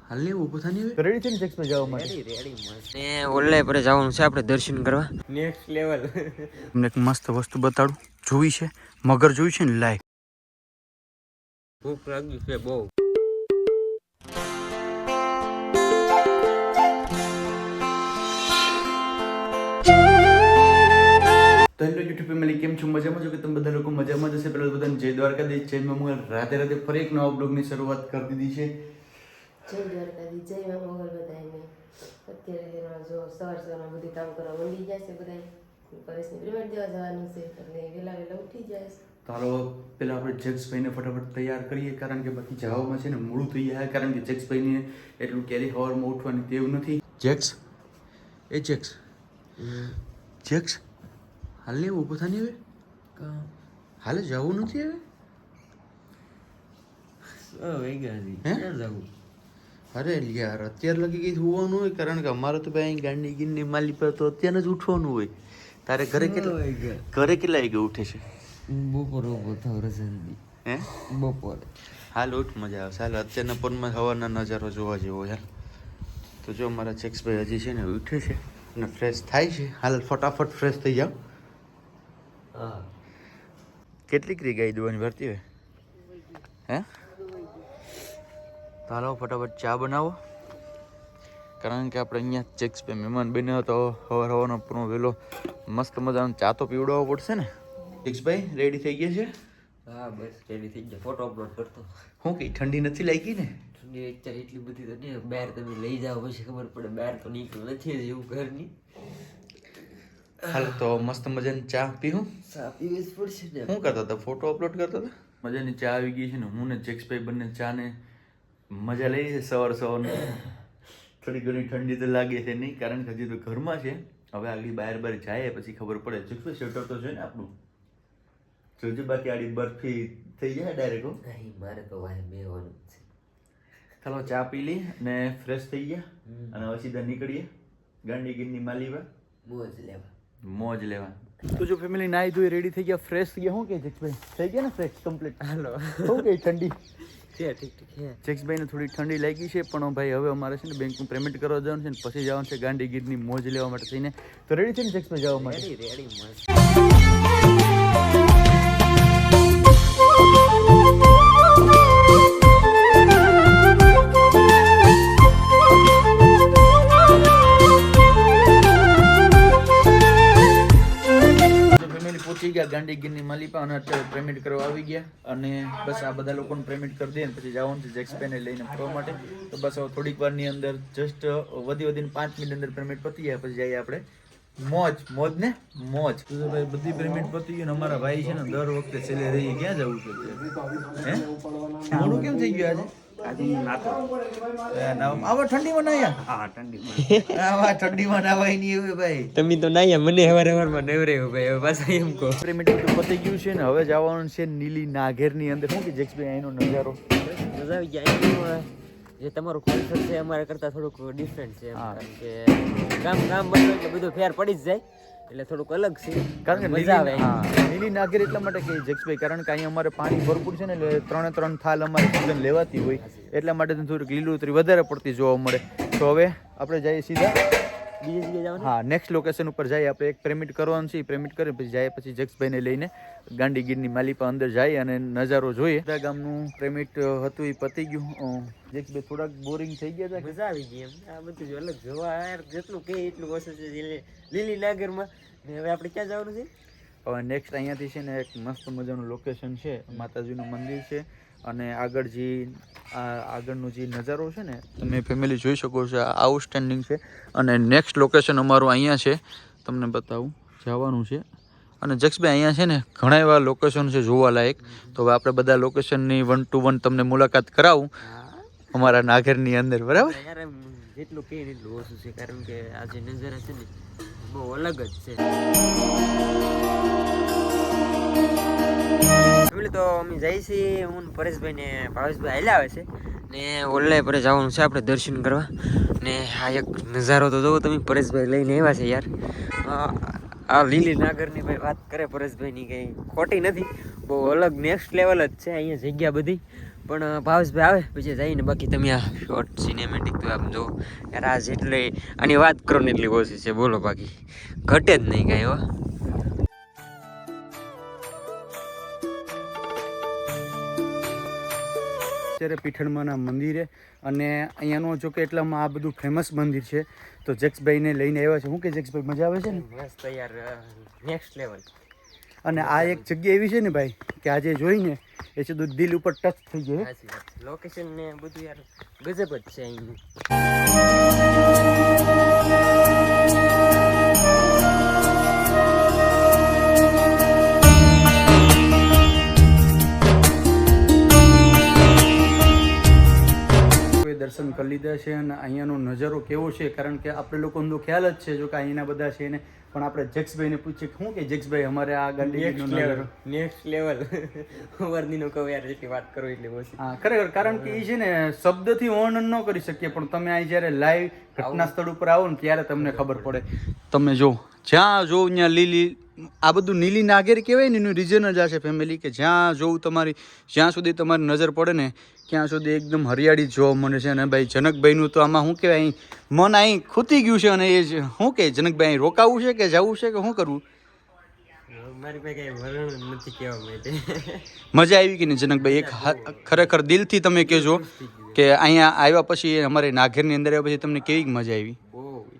હાલે ઊભો થાની હવે રેડી છે ને જેક્સ પર જવા માટે રેડી મસ્ત ને ઓલે પર જવાનું છે આપણે દર્શન કરવા નેક્સ્ટ લેવલ તમને એક મસ્ત વસ્તુ બતાડું જોઈ છે મગર જોઈ છે ને લાય ભૂખ લાગી છે બહુ તો હેલો યુટ્યુબ ફેમિલી કેમ છો મજામાં છો કે તમે બધા લોકો મજામાં જ હશે પહેલા બધાને જય દ્વારકાધીશ જય મંગળ રાધે રાધે ફરી એક નવા બ્લોગની શરૂઆત કરી દીધી છે જય દ્વારકાધીશ જય મંગળ બધાને અત્યારે જો સવારમાં બધું કામ કરવા મંડી જાય છે બધા પરેશની પેમેન્ટ દેવા જવાનું છે એટલે વહેલા ઉઠી જાય છે તો હાલો પહેલાં આપણે જેક્સભાઈને ફટાફટ તૈયાર કરીએ કારણ કે બાકી જવામાં છે ને મોડું થઈ જાય કારણ કે જેક્સભાઈને એટલું કેરી હવારમાં ઉઠવાની ટેવ નથી જેક્સ એ જેક્સ હાલ ને ઊભો થાની હવે હાલે જવું નથી હવે અરે યાર અત્યારે લગી ગઈ હોવાનું હોય કારણ કે અમારે તો ભાઈ ગાંડી ગીરની માલી પર તો અત્યારે જ ઉઠવાનું હોય તારે ઘરે કેટલા વાગે ઉઠે છે બપોરે ઉભો થાવ રસંદી હે બપોરે હાલ ઉઠ મજા આવશે હાલ અત્યારના પરમાં હવાના નજારો જોવા જેવો યાર તો જો અમારા જેક્સભાઈ હજી છે ને ઉઠે છે અને ફ્રેશ થાય છે હાલ ફટાફટ ફ્રેશ થઈ જાવ હા કેટલી ક્રી ગાઈ દોવાની ભરતી હોય હે તો હાલો ફટાફટ ચા બનાવો કારણ કે આપણે અહીંયા જેક્સભાઈ મહેમાન બન્યો તો હવાનો પૂરો વહેલો મસ્ત મજાનો ચા તો પીવડાવવો પડશે ને જેક્સભાઈ રેડી થઈ ગયા છે હા બસ રેડી થઈ ગયા ફોટો અપલોડ કરતો હું કઈ ઠંડી નથી લાગી ને ઠંડી અત્યારે એટલી બધી તો નહીં બહાર તમે લઈ જાઓ પછી ખબર પડે બહાર તો નીકળ્યું નથી જ એવું ઘરની હાલ તો મસ્ત મજાની ચા પીવું ચા પીવી જ પડશે ને શું કરતા હતા ફોટો અપલોડ કરતા હતા મજાની ચા આવી ગઈ છે ને હું ને જેક્સભાઈ બંને ચા ને મજા લઈ છે સવારને થોડી ઘણી ઠંડી તો લાગે છે નહીં કારણ કે હજી તો ઘરમાં છે હવે આગળ બહાર જાય પછી ખબર પડે જેક્સભાઈ સ્વેટર તો છે ને આપણું જોજો બાકી આડી બરફી થઈ જાય ડાયરેક્ટ નહીં મારે તો વાય બેવાનું છે ચાલો ચા પી લઈ અને ફ્રેશ થઈ ગયા અને હવે સીધા નીકળીએ ગાંડી ગીરની માલીવા મોજ લેવા તો જો ફેમિલી નાઈ ધોઈ રેડી થઈ ગયા ફ્રેશ થઈ ગયા શું કે જેક્સભાઈ થઈ ગયા ને ફ્રેશ કમ્પ્લીટ હાલો શું કે ઠંડી ઠીક જેક્સભાઈને થોડી ઠંડી લાગી છે પણ ભાઈ હવે અમારે છે ને બેંકનું પેમેન્ટ કરવા જવાનું છે ને પછી જવાનું છે ગાંડી ગીરની મોજ લેવા માટે થઈને તો રેડી છે ને જેક્સભાઈ જવા માટે રેડી મસ્ત પહોંચી ગયા ગાંડી ગીરની માલિપા અને અત્યારે પેમેન્ટ કરવા આવી ગયા અને બસ આ બધા લોકોને પેમેન્ટ કરી દઈએ પછી જવાનું છે જેક્સભાઈને લઈને ફરવા માટે તો બસ હવે થોડીક વારની અંદર જસ્ટ વધીને 5 મિનિટ અંદર પેમેન્ટ પતી જાય પછી જઈએ આપણે મોજ ને મોજ તો ભાઈ બધી પેમેન્ટ પતી ગયું ને અમારા ભાઈ છે ને દર વખતે છેલ્લે રહી ક્યાં જવું છે હે મોડું કેમ થઈ ગયું આજે આવા ઠંડીમાં નાયા હા ઠંડીમાં આવા ઠંડીમાં નાવાય નહીં હવે ભાઈ તમે તો નાયા મને હવારમાં નવરે ભાઈ હવે પાછા એમ કહો પેમેન્ટ તો પતી ગયું છે ને હવે જવાનું છે નીલી નાગેરની અંદર શું કે જેક્સભાઈ અહીંનો નજારો મજા આવી જાય જે તમારું કોન્સેપ્ટ છે અમારા કરતાં થોડુંક ડિફરન્ટ છે કારણ કે ગામ બનવું એટલે બધું ફેર પડી જ જાય એટલે થોડુંક અલગ છે કારણ કે મજા આવે નીલી નાગેર એટલા માટે કે જેક્સભાઈ કારણ કે અહીંયા અમારે પાણી ભરપૂર છે ને એટલે 3 થાલ અમારી સીઝન લેવાતી હોય એટલા માટે થોડીક લીલોતરી વધારે પડતી જોવા મળે તો હવે આપણે જઈએ સીધા બીજી જગ્યાએ જવાનું હા નેક્સ્ટ લોકેશન ઉપર જઈએ આપણે એક પેમેન્ટ કરવાનું છે પેમેન્ટ કરી પછી જાય પછી જેક્સભાઈને લઈને ગાંડી ગીરની માલિપા અંદર જાય અને નજારો જોઈએ બધા ગામનું પેમેન્ટ હતું એ પતી ગયું જેક્સભાઈ થોડાક બોરિંગ થઈ ગયા હતા મજા આવી ગઈ એમ આ બધું જો અલગ જોવા યાર જેટલું કહે એટલું ઓછું છે લીલી નાગરમાં ને હવે આપણે ક્યાં જવાનું છે હવે નેક્સ્ટ અહીંયાથી છે ને એક મસ્ત મજાનું લોકેશન છે માતાજીનું મંદિર છે અને આગળનો જે નજારો છે ને તમે ફેમિલી જોઈ શકો છો આઉટસ્ટેન્ડિંગ છે અને નેક્સ્ટ લોકેશન અમારું અહીંયા છે તમને બતાવું જવાનું છે અને જેક્સભાઈ અહીંયા છે ને ઘણા એવા લોકેશન છે જોવાલાયક તો હવે આપણે બધા લોકેશનની 1 to 1 તમને મુલાકાત કરાવું અમારા નાગરની અંદર બરાબર યાર જેટલું કહે એટલું ઓછું છે કારણ કે આ જે નજારા છે ને બહુ અલગ જ છે તો અમે જઈએ છીએ હું પરેશભાઈ ને ભાવેશભાઈ હાલ્યા આવે છે ને ઓલે પર જવાનું છે આપણે દર્શન કરવા ને આ એક નજારો તો જોવો તમે પરેશભાઈ લઈને આવ્યા છે યાર આ લીલી નાગરની ભાઈ વાત કરે પરેશભાઈની કંઈ ખોટી નથી બહુ અલગ નેક્સ્ટ લેવલ જ છે અહીંયા જગ્યા બધી પણ ભાવેશભાઈ આવે પછી જઈને બાકી તમે આ શોર્ટ સિનેમેટિક તો આમ જો યાર આ જેટલી આની વાત કરો ને એટલી ઓછી છે બોલો બાકી ઘટે જ નહીં કાંઈ હો. અત્યારે પીઠણમાના મંદિરે અને અહીંયાનું જો કે એટલામાં આ બધું ફેમસ મંદિર છે તો જેક્સભાઈને લઈને આવ્યા છે. શું કે જેક્સભાઈ મજા આવે છે ને? મસ્ત યાર નેક્સ્ટ લેવલ. અને આ એક જગ્યા એવી છે ને ભાઈ કે આજે જોઈને એ સીધું દિલ ઉપર ટચ થઈ જાય. લોકેશન ને બધું યાર ગજબ જ છે અહીંનું. દર્શન કરી લીધા છે અને અહીંયાનો નજારો કેવો છે કારણ કે આપણે લોકોને તો ખ્યાલ જ છે જો કે અહીંના બધા છે ને પણ આપણે જેક્સભાઈને પૂછીએ શું કે જેક્સભાઈ અમારે આ ગાંધીનો નજારો નેક્સ્ટ લેવલ વર્દીનો કહું યાર જેટલી વાત કરો એટલી ઓછી. હા ખરેખર કારણ કે એ છે ને શબ્દથી વર્ણન ન કરી શકીએ પણ તમે અહીં જ્યારે લાઈવ ઘટના સ્થળ ઉપર આવો ને ત્યારે તમને ખબર પડે. તમે જો જ્યાં જોવ ત્યાં લીલી આ બધું નીલી નાગેર કહેવાય ને એનું રીઝન જ આ છે ફેમિલી કે જ્યાં જોવું જ્યાં સુધી તમારી નજર પડે ને ત્યાં સુધી એકદમ હરિયાળી જોવા મળે છે. અને ભાઈ જનકભાઈનું તો આમાં શું કહેવાય અહીં મન અહીં ખૂતી ગયું છે અને એ શું કહે જનકભાઈ અહીં રોકાવું છે કે જવું છે કે શું કરવું? મારી પાસે કઈ વર્ણન નથી કહેવા માટે. મજા આવી કે નહીં જનકભાઈ? એક ખરેખર દિલથી તમે કહેજો કે અહીંયા આવ્યા પછી અમારે નાઘેરની અંદર આવ્યા પછી તમને કેવી મજા આવી?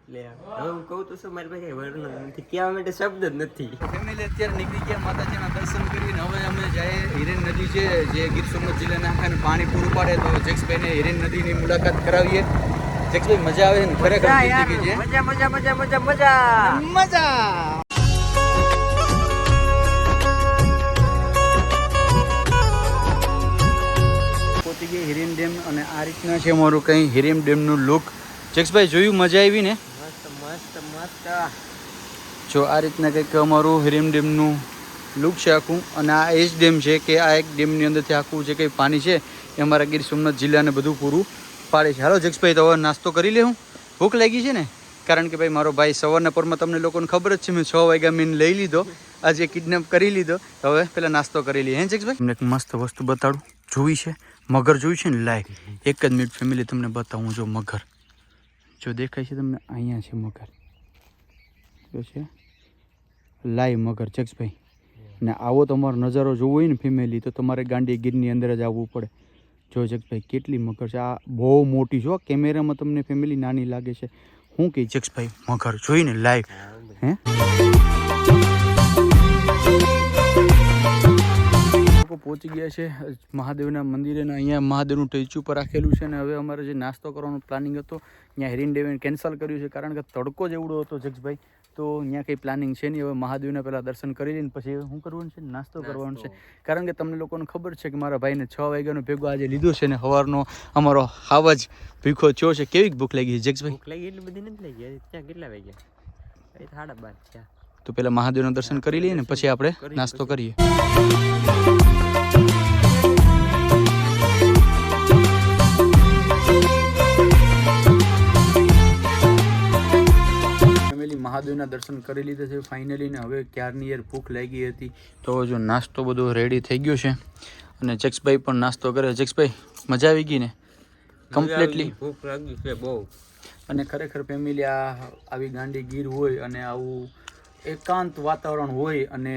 એટલે હવે હું કહું તો શું મારી પાસે વર્ણન નથી કહેવા માટે શબ્દ જ નથી. ફેમિલી અત્યારે નીકળી ગયા માતાજીના દર્શન કરીને હવે અમે જાય હિરેન નદી છે જે ગીર સોમનાથ જિલ્લાના આખાને પાણી પૂરું પાડે તો જેક્સભાઈને હિરેન નદીની મુલાકાત કરાવીએ. જેક્સભાઈ મજા આવે ને ખરેખર જિંદગી છે. મજા મજા મજા મજા મજા મજા પહોંચી ગઈ હિરેન ડેમ અને આ રીતના છે અમારું કંઈ હિરેન ડેમનું લુક. જેક્સભાઈ જોયું મજા આવી ને? મસ્ત મસ્ત મસ્ત. જો આ રીતના કંઈક અમારું હિરેન ડેમનું લુક છે આખું. અને આ એ જ ડેમ છે કે આ એક ડેમની અંદરથી આખું જે કંઈ પાણી છે એ અમારા ગીર સોમનાથ જિલ્લાને બધું પૂરું પાડે છે. હાલો જેક્સભાઈ તો હવે નાસ્તો કરી લે. હું ભૂખ લાગી છે ને કારણ કે ભાઈ મારો ભાઈ સવારના પરમાં તમને લોકોને ખબર જ છે મેં 6 વાગ્યા મેં લઈ લીધો આજે કિડનેપ કરી લીધો. હવે પહેલાં નાસ્તો કરી લઈએ. હે જેક્સભાઈ તમને એક મસ્ત વસ્તુ બતાડું. જોઈ છે મગર જોઈ છે ને લાઈવ? એક જ મિનિટ ફેમિલી તમને બતાવું. જો મગર જો દેખાય છે તમને અહીંયા છે મગર જો છે લાઈવ મગર જેક્સભાઈ. ને આવો તમારો નજારો જોવો હોય ને ફેમિલી તો તમારે ગાંડી ગીરની અંદર જ આવવું પડે. જો જેક્સભાઈ કેટલી મગર છે. આ બહુ મોટી છો કેમેરામાં તમને ફેમિલી નાની લાગે છે. શું કહે જેક્સભાઈ મગર જોઈને લાઈવ? હે પહોંચી ગયા છે મહાદેવના મંદિરે ને અહીંયા મહાદેવનું ટેચ્યુ પર રાખેલું છે. ને હવે અમારે જે નાસ્તો કરવાનો પ્લાનિંગ હતો ત્યાં હિરેન ડેમે કેન્સલ કર્યું છે કારણ કે તડકો જ એવડો હતો જેક્સભાઈ તો અહીંયા કંઈ પ્લાનિંગ છે નહીં. હવે મહાદેવના પહેલાં દર્શન કરી લઈને પછી શું કરવાનું છે? નાસ્તો કરવાનો છે કારણ કે તમને લોકોને ખબર છે કે મારા ભાઈને 6 વાગ્યાનો ભેગો આજે લીધો છે ને સવારનો અમારો હાવ જ ભૂખો થયો છે. કેવી ભૂખ લાગી છે જેક્સભાઈ? ભૂખ લાગી એટલી બધી નથી લાગી. ત્યાં કેટલા વાગ્યા? 12:30 થયા. તો પહેલાં મહાદેવના દર્શન કરી લઈએ ને પછી આપણે નાસ્તો કરીએ. મહાદેવના દર્શન કરી લીધા છે ફાઇનલી ને હવે ક્યારની યાર ભૂખ લાગી હતી તો જો નાસ્તો બધો રેડી થઈ ગયો છે અને જેક્સભાઈ પણ નાસ્તો કરે. જેક્સભાઈ મજા આવી ગઈ ને કમ્પ્લીટલી? ભૂખ લાગી છે બહુ. અને ખરેખર ફેમિલી આવી ગાંડી ગીર હોય અને આવું એકાંત વાતાવરણ હોય અને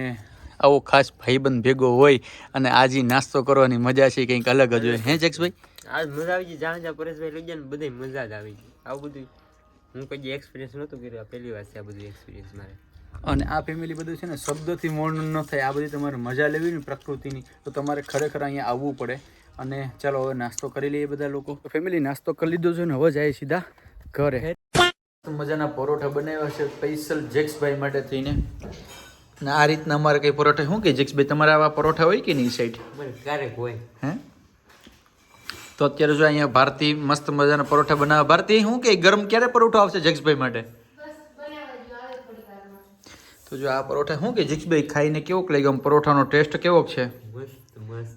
આવો ખાસ ભાઈબંધ ભેગો હોય અને આજે નાસ્તો કરવાની મજા છે કંઈક અલગ જ હોય. હે જેક્સભાઈ? આજ મજા આવી ગઈ. જાણે પરેશભાઈ લઈ ગયા ને બધી મજા જ આવી ગઈ. આવું બધું હું કઈ એક્સપિરિયન્સ નહોતું કર્યું. પહેલી વાર છે આ બધું એક્સપિરિયન્સ મારે. અને આ ફેમિલી બધું છે ને શબ્દથી વર્ણન ન થાય. આ બધી તમારે મજા લેવી ને પ્રકૃતિની તો તમારે ખરેખર અહીંયા આવવું પડે. અને ચાલો હવે નાસ્તો કરી લઈએ બધા લોકો. ફેમિલી નાસ્તો કરી લીધો છે ને હવે જાય સીધા ઘરે. મજાના પરોઠા બનાવ્યા છે સ્પેશિયલ જેક્સભાઈ માટે થઈને. ને આ રીતના અમારે કઈ પરોઠા શું કે જેક્સભાઈ તમારા આવા પરોઠા હોય કે નહીં સાઈડ? ક્યારેક હોય. હે તો અત્યારે જો અહીંયા ભારતી મસ્ત મજાના પરોઠા બનાવે. ભારતી શું કે ગરમ ક્યારે પરોઠો આવશે જેક્સભાઈ માટે? તો જો આ પરોઠા શું કે જેક્સભાઈ ખાઈને કેવોક લાગ્યો? પરોઠાનો ટેસ્ટ કેવોક છે?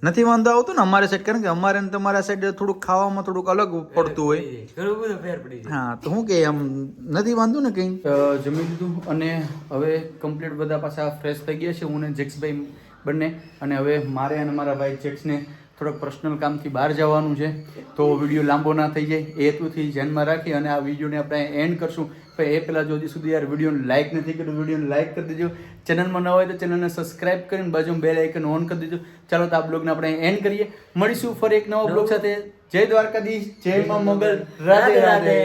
નથી વાંધો આવતો ને અમારે સાઈડ કારણ કે અમારે ને તમારા સાઈડ થોડુંક ખાવામાં થોડુંક અલગ પડતું હોય. ઘણું બધું ફેર પડી જાય. હા તો શું કે આમ નથી વાંધો ને કંઈ. જમી લીધું અને હવે કમ્પ્લીટ બધા પાછા ફ્રેશ થઈ ગયા છે હું ને જેક્સભાઈ બંને. અને હવે મારે અને મારા ભાઈ જેક્સને થોડોક પર્સનલ કામથી બહાર જવાનું છે, તો વિડીયો લાંબો ના થઈ જાય એ હેતુથી ધ્યાનમાં રાખી અને આ વિડીયોને આપણે એન્ડ કરશું. પણ એ પહેલાં જો હજી સુધી યાર વિડીયોને લાઇક નથી કર્યું, વિડીયોને લાઇક કરી દેજો. ચેનલમાં ન હોય તો ચેનલને સબસ્ક્રાઇબ કરીને બાજુમાં બેલ આઇકન ઓન કરી દેજો. ચાલો તો આ બ્લોગને આપણે એન્ડ કરીએ. મળીશું ફરી એક નવા બ્લોગ સાથે. જય દ્વારકાધીશ, જય મા મોગલ, રાધે રાધે.